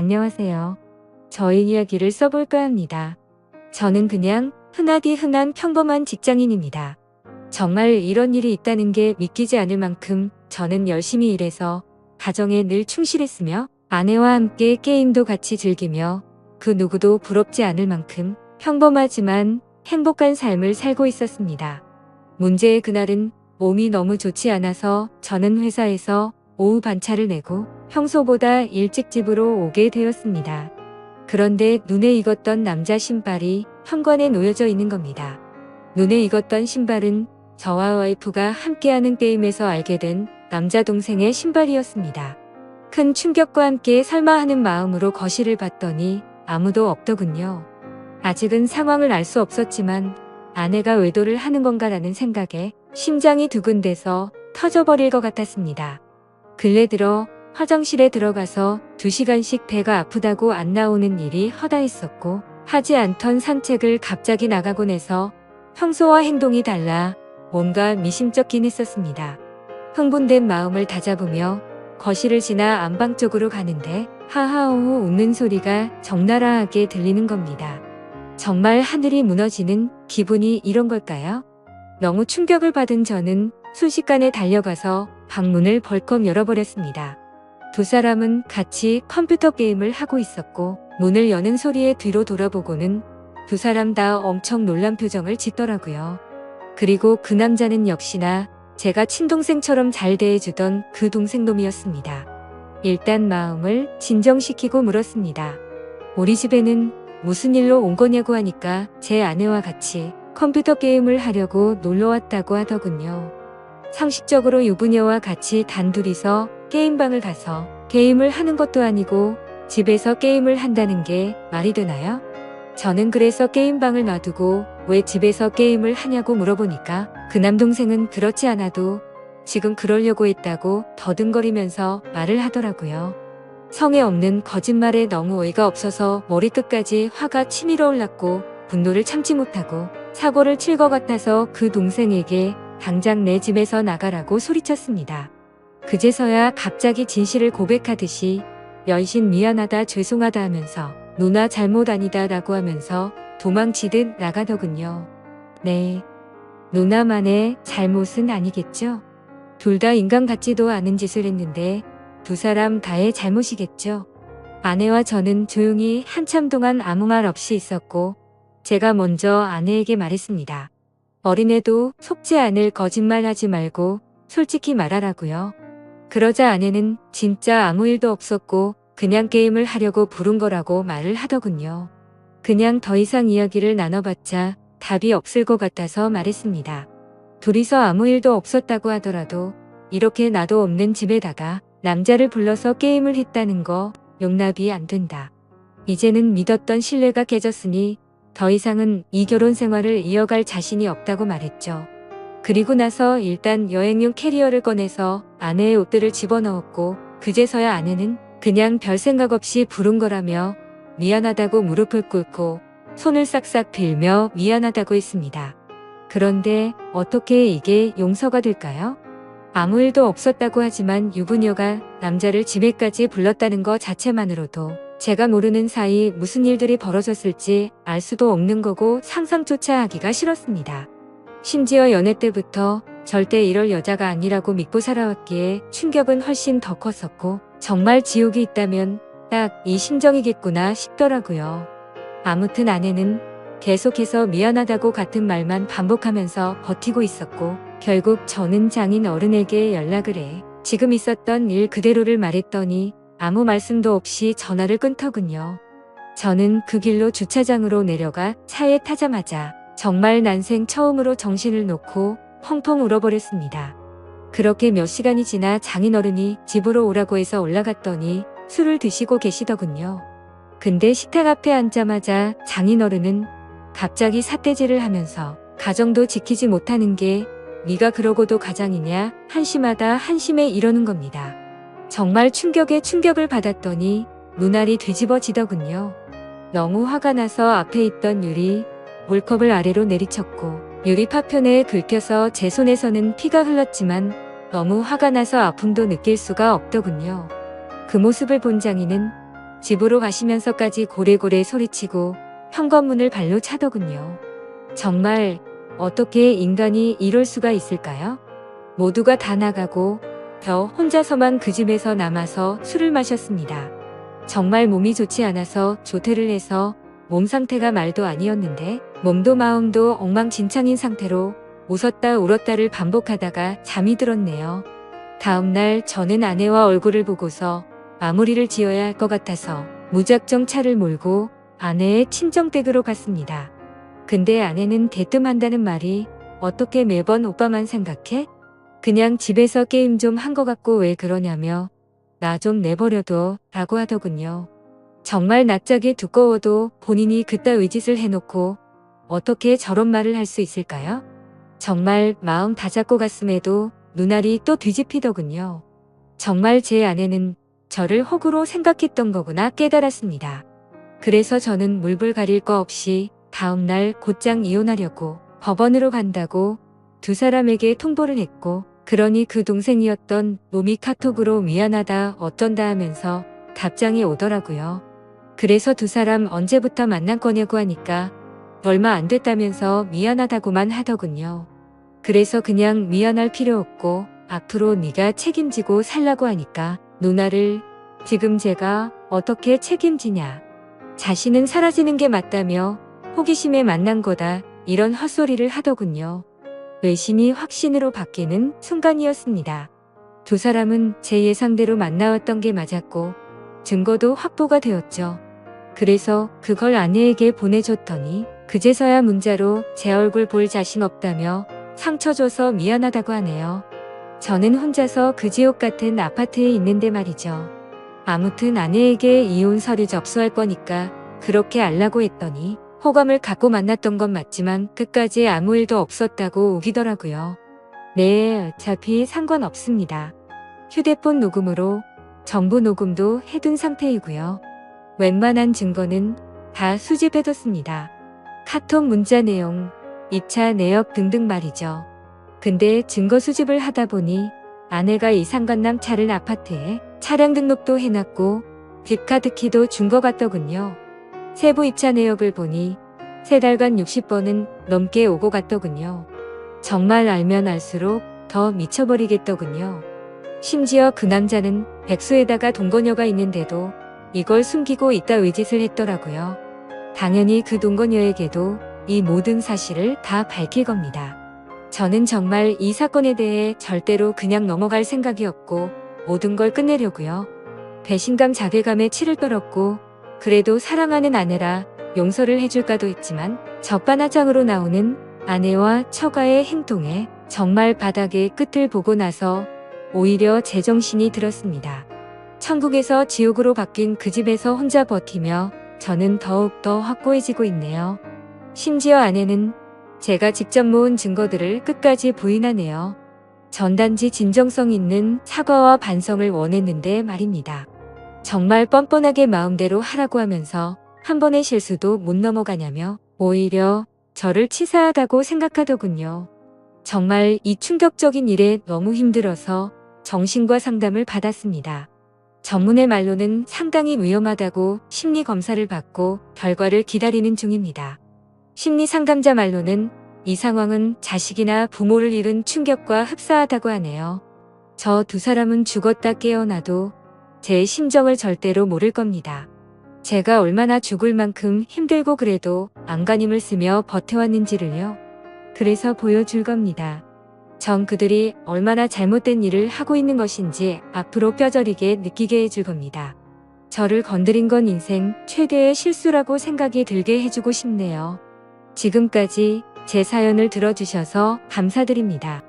안녕하세요. 저희 이야기를 써볼까 합니다. 저는 그냥 흔하디 흔한 평범한 직장인입니다. 정말 이런 일이 있다는 게 믿기지 않을 만큼 저는 열심히 일해서 가정에 늘 충실했으며 아내와 함께 게임도 같이 즐기며 그 누구도 부럽지 않을 만큼 평범하지만 행복한 삶을 살고 있었습니다. 문제의 그날은 몸이 너무 좋지 않아서 저는 회사에서 오후 반차를 내고 평소보다 일찍 집으로 오게 되었습니다. 그런데 눈에 익었던 남자 신발이 현관에 놓여져 있는 겁니다. 눈에 익었던 신발은 저와 와이프가 함께하는 게임에서 알게 된 남자 동생의 신발이었습니다. 큰 충격과 함께 설마 하는 마음으로 거실을 봤더니 아무도 없더군요. 아직은 상황을 알 수 없었지만 아내가 외도를 하는 건가라는 생각에 심장이 두근대서 터져버릴 것 같았습니다. 근래 들어 화장실에 들어가서 2시간씩 배가 아프다고 안 나오는 일이 허다했었고 하지 않던 산책을 갑자기 나가곤 해서 평소와 행동이 달라 뭔가 미심쩍긴 했었습니다. 흥분된 마음을 다잡으며 거실을 지나 안방 쪽으로 가는데 하하호호 웃는 소리가 적나라하게 들리는 겁니다. 정말 하늘이 무너지는 기분이 이런 걸까요? 너무 충격을 받은 저는 순식간에 달려가서 방문을 벌컥 열어버렸습니다. 두 사람은 같이 컴퓨터 게임을 하고 있었고 문을 여는 소리에 뒤로 돌아보고는 두 사람 다 엄청 놀란 표정을 짓더라고요. 그리고 그 남자는 역시나 제가 친동생처럼 잘 대해주던 그 동생놈이었습니다. 일단 마음을 진정시키고 물었습니다. 우리 집에는 무슨 일로 온 거냐고 하니까 제 아내와 같이 컴퓨터 게임을 하려고 놀러 왔다고 하더군요. 상식적으로 유부녀와 같이 단둘이서 게임방을 가서 게임을 하는 것도 아니고 집에서 게임을 한다는 게 말이 되나요? 저는 그래서 게임방을 놔두고 왜 집에서 게임을 하냐고 물어보니까 그 남동생은 그렇지 않아도 지금 그러려고 했다고 더듬거리면서 말을 하더라고요. 성에 없는 거짓말에 너무 어이가 없어서 머리끝까지 화가 치밀어 올랐고 분노를 참지 못하고 사고를 칠 것 같아서 그 동생에게 당장 내 집에서 나가라고 소리쳤습니다. 그제서야 갑자기 진실을 고백하듯이 연신 미안하다 죄송하다 하면서 누나 잘못 아니다 라고 하면서 도망치듯 나가더군요. 네, 누나만의 잘못은 아니겠죠? 둘 다 인간 같지도 않은 짓을 했는데 두 사람 다의 잘못이겠죠. 아내와 저는 조용히 한참 동안 아무 말 없이 있었고 제가 먼저 아내에게 말했습니다. 어린애도 속지 않을 거짓말 하지 말고 솔직히 말하라고요. 그러자 아내는 진짜 아무 일도 없었고 그냥 게임을 하려고 부른 거라고 말을 하더군요. 그냥 더 이상 이야기를 나눠봤자 답이 없을 것 같아서 말했습니다. 둘이서 아무 일도 없었다고 하더라도 이렇게 나도 없는 집에다가 남자를 불러서 게임을 했다는 거 용납이 안 된다. 이제는 믿었던 신뢰가 깨졌으니 더 이상은 이 결혼 생활을 이어갈 자신이 없다고 말했죠. 그리고 나서 일단 여행용 캐리어를 꺼내서 아내의 옷들을 집어넣었고 그제서야 아내는 그냥 별 생각 없이 부른 거라며 미안하다고 무릎을 꿇고 손을 싹싹 빌며 미안하다고 했습니다. 그런데 어떻게 이게 용서가 될까요? 아무 일도 없었다고 하지만 유부녀가 남자를 집에까지 불렀다는 것 자체만으로도 제가 모르는 사이 무슨 일들이 벌어졌을지 알 수도 없는 거고 상상조차 하기가 싫었습니다. 심지어 연애 때부터 절대 이럴 여자가 아니라고 믿고 살아왔기에 충격은 훨씬 더 컸었고 정말 지옥이 있다면 딱 이 심정이겠구나 싶더라고요. 아무튼 아내는 계속해서 미안하다고 같은 말만 반복하면서 버티고 있었고 결국 저는 장인 어른에게 연락을 해 지금 있었던 일 그대로를 말했더니 아무 말씀도 없이 전화를 끊더군요. 저는 그 길로 주차장으로 내려가 차에 타자마자 정말 난생 처음으로 정신을 놓고 펑펑 울어버렸습니다. 그렇게 몇 시간이 지나 장인어른이 집으로 오라고 해서 올라갔더니 술을 드시고 계시더군요. 근데 식탁 앞에 앉자마자 장인어른은 갑자기 삿대질을 하면서 가정도 지키지 못하는 게 네가 그러고도 가장이냐 한심하다 한심해 이러는 겁니다. 정말 충격에 충격을 받았더니 눈알이 뒤집어지더군요. 너무 화가 나서 앞에 있던 물컵을 아래로 내리쳤고 유리 파편에 긁혀서 제 손에서는 피가 흘렀지만 너무 화가 나서 아픔도 느낄 수가 없더군요. 그 모습을 본 장인은 집으로 가시면서까지 고래고래 소리치고 현관문을 발로 차더군요. 정말 어떻게 인간이 이럴 수가 있을까요? 모두가 다 나가고 저 혼자서만 그 집에서 남아서 술을 마셨습니다. 정말 몸이 좋지 않아서 조퇴를 해서 몸 상태가 말도 아니었는데 몸도 마음도 엉망진창인 상태로 웃었다 울었다를 반복하다가 잠이 들었네요. 다음날 저는 아내와 얼굴을 보고서 마무리를 지어야 할 것 같아서 무작정 차를 몰고 아내의 친정댁으로 갔습니다. 근데 아내는 대뜸 한다는 말이 어떻게 매번 오빠만 생각해? 그냥 집에서 게임 좀 한 것 같고 왜 그러냐며 나 좀 내버려둬 라고 하더군요. 정말 낯짝이 두꺼워도 본인이 그따위 짓을 해놓고 어떻게 저런 말을 할 수 있을까요? 정말 마음 다잡고 갔음에도 눈알이 또 뒤집히더군요. 정말 제 아내는 저를 호구로 생각했던 거구나 깨달았습니다. 그래서 저는 물불 가릴 거 없이 다음날 곧장 이혼하려고 법원으로 간다고 두 사람에게 통보를 했고, 그러니 그 동생이었던 놈이 카톡으로 미안하다 어쩐다 하면서 답장이 오더라고요. 그래서 두 사람 언제부터 만난 거냐고 하니까 얼마 안 됐다면서 미안하다고만 하더군요. 그래서 그냥 미안할 필요 없고 앞으로 네가 책임지고 살라고 하니까 누나를 지금 제가 어떻게 책임지냐. 자신은 사라지는 게 맞다며 호기심에 만난 거다 이런 헛소리를 하더군요. 외심이 확신으로 바뀌는 순간이었습니다. 두 사람은 제 예상대로 만나왔던 게 맞았고 증거도 확보가 되었죠. 그래서 그걸 아내에게 보내줬더니 그제서야 문자로 제 얼굴 볼 자신 없다며 상처 줘서 미안하다고 하네요. 저는 혼자서 그 지옥 같은 아파트에 있는데 말이죠. 아무튼 아내에게 이혼 서류 접수할 거니까 그렇게 알라고 했더니 호감을 갖고 만났던 건 맞지만 끝까지 아무 일도 없었다고 우기더라고요. 네, 어차피 상관없습니다. 휴대폰 녹음으로 전부 녹음도 해둔 상태이고요. 웬만한 증거는 다 수집해뒀습니다. 카톡 문자 내용, 입차 내역 등등 말이죠. 근데 증거 수집을 하다 보니 아내가 이 상간남 차를 아파트에 차량 등록도 해놨고 집카드 키도 준 것 같더군요. 세부 입차 내역을 보니 3달간 60번은 넘게 오고 갔더군요. 정말 알면 알수록 더 미쳐버리겠더군요. 심지어 그 남자는 백수에다가 동거녀가 있는데도 이걸 숨기고 이따위 짓을 했더라고요. 당연히 그 동거녀에게도 이 모든 사실을 다 밝힐 겁니다. 저는 정말 이 사건에 대해 절대로 그냥 넘어갈 생각이 없고 모든 걸 끝내려고요. 배신감 자괴감에 치를 떨었고 그래도 사랑하는 아내라 용서를 해줄까도 했지만 적반하장으로 나오는 아내와 처가의 행동에 정말 바닥의 끝을 보고 나서 오히려 제정신이 들었습니다. 천국에서 지옥으로 바뀐 그 집에서 혼자 버티며 저는 더욱더 확고해지고 있네요. 심지어 아내는 제가 직접 모은 증거들을 끝까지 부인하네요. 전단지 진정성 있는 사과와 반성을 원했는데 말입니다. 정말 뻔뻔하게 마음대로 하라고 하면서 한 번의 실수도 못 넘어가냐며 오히려 저를 치사하다고 생각하더군요. 정말 이 충격적인 일에 너무 힘들어서 정신과 상담을 받았습니다. 전문의 말로는 상당히 위험하다고 심리 검사를 받고 결과를 기다리는 중입니다. 심리 상담자 말로는 이 상황은 자식이나 부모를 잃은 충격과 흡사하다고 하네요. 저 두 사람은 죽었다 깨어나도 제 심정을 절대로 모를 겁니다. 제가 얼마나 죽을 만큼 힘들고 그래도 안간힘을 쓰며 버텨왔는지를요. 그래서 보여줄 겁니다. 전 그들이 얼마나 잘못된 일을 하고 있는 것인지 앞으로 뼈저리게 느끼게 해줄 겁니다. 저를 건드린 건 인생 최대의 실수라고 생각이 들게 해주고 싶네요. 지금까지 제 사연을 들어주셔서 감사드립니다.